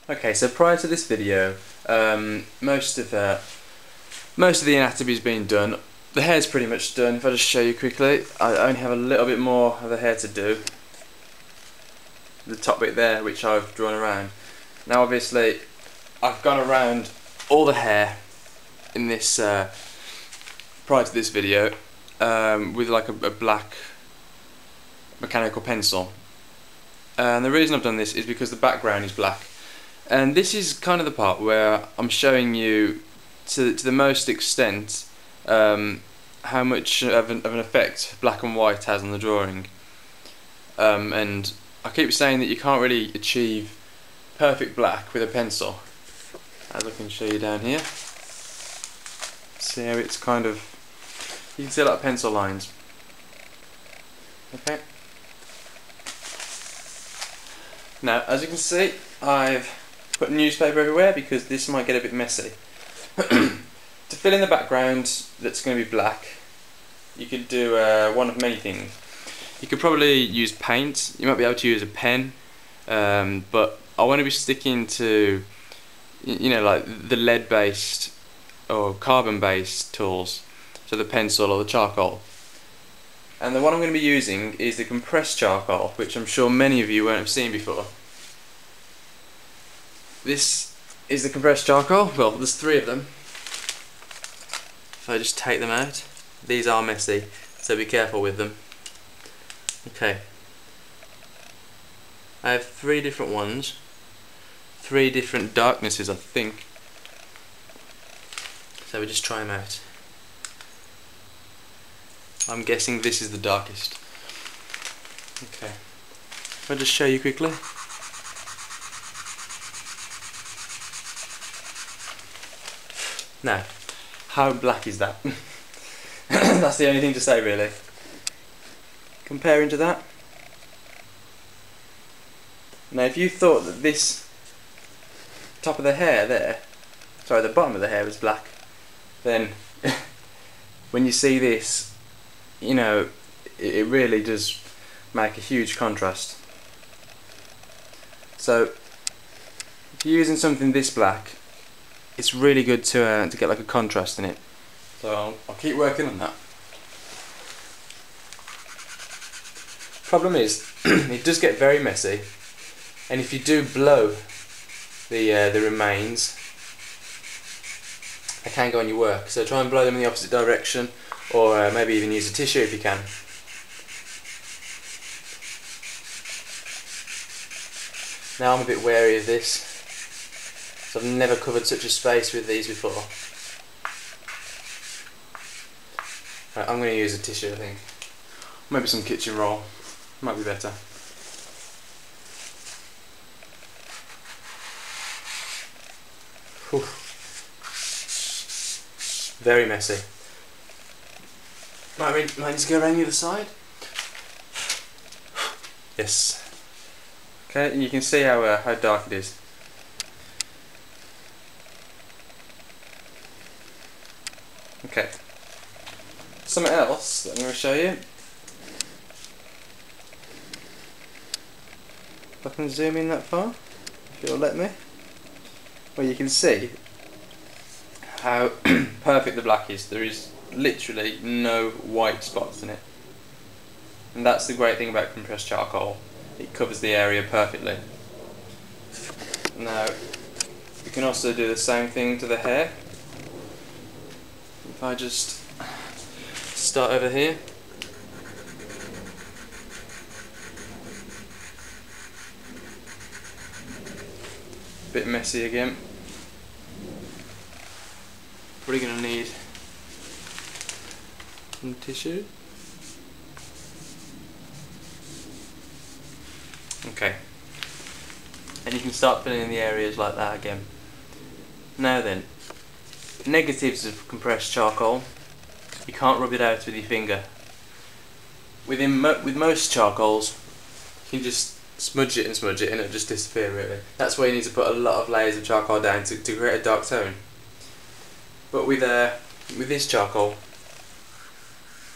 Okay, so prior to this video, most of the anatomy's been done. The hair's pretty much done. If I just show you quickly, I only have a little bit more of the hair to do. The top bit there, which I've drawn around. Now obviously, I've gone around all the hair in this, prior to this video, with like a black mechanical pencil. And the reason I've done this is because the background is black. And this is kind of the part where I'm showing you to the most extent how much of an effect black and white has on the drawing. And I keep saying that you can't really achieve perfect black with a pencil, as I can show you down here. See how it's kind of, you can see like pencil lines. Okay. Now, as you can see, I've put newspaper everywhere because this might get a bit messy. To fill in the background that's going to be black, you could do one of many things. You could probably use paint. You might be able to use a pen, but I want to be sticking to, you know, like the lead-based or carbon-based tools, so the pencil or the charcoal. And the one I'm going to be using is the compressed charcoal, which I'm sure many of you won't have seen before. This is the compressed charcoal. Well, there's 3 of them. If I just take them out, these are messy, so be careful with them. Okay. I have 3 different ones, 3 different darknesses, I think. So we just try them out. I'm guessing this is the darkest. Okay. I'll just show you quickly. Now, how black is that? That's the only thing to say, really. Comparing to that. Now, if you thought that this top of the hair there, sorry, the bottom of the hair was black, then when you see this, you know, it really does make a huge contrast. So, if you're using something this black, it's really good to get like a contrast in it. So I'll keep working on that. Problem is, it does get very messy, and if you do blow the remains, they can go on your work. So try and blow them in the opposite direction, or maybe even use a tissue if you can. Now I'm a bit wary of this. So I've never covered such a space with these before. Right, I'm going to use a tissue, I think. Maybe some kitchen roll. Might be better. Whew. Very messy. Might need to go around the other side. Yes. Okay, and you can see how dark it is. Okay. Something else that I'm going to show you. If I can zoom in that far, if it'll let me. Well, you can see how perfect the black is. There is literally no white spots in it. And that's the great thing about compressed charcoal. It covers the area perfectly. Now, you can also do the same thing to the hair. If I just start over here. Bit messy again. Probably going to need some tissue. Okay. And you can start filling in the areas like that again. Now then, negatives of compressed charcoal, you can't rub it out with your finger. With most charcoals, you can just smudge it and it'll just disappear really. That's why you need to put a lot of layers of charcoal down to create a dark tone. But with this charcoal,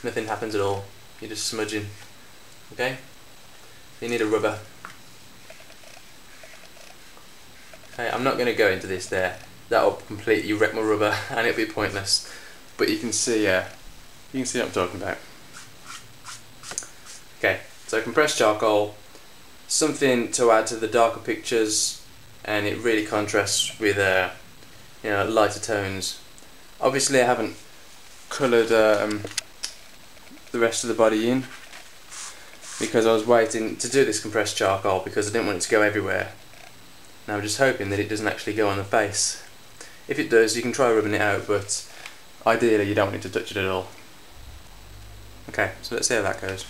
nothing happens at all. You're just smudging. Okay? You need a rubber. Okay, I'm not going to go into this there. That'll completely wreck my rubber and it'll be pointless. But you can see what I'm talking about. Okay, so compressed charcoal, something to add to the darker pictures, and it really contrasts with lighter tones. Obviously I haven't coloured the rest of the body in because I was waiting to do this compressed charcoal because I didn't want it to go everywhere. Now I'm just hoping that it doesn't actually go on the face. If it does, you can try rubbing it out, but ideally you don't want it to touch it at all. Okay, so let's see how that goes.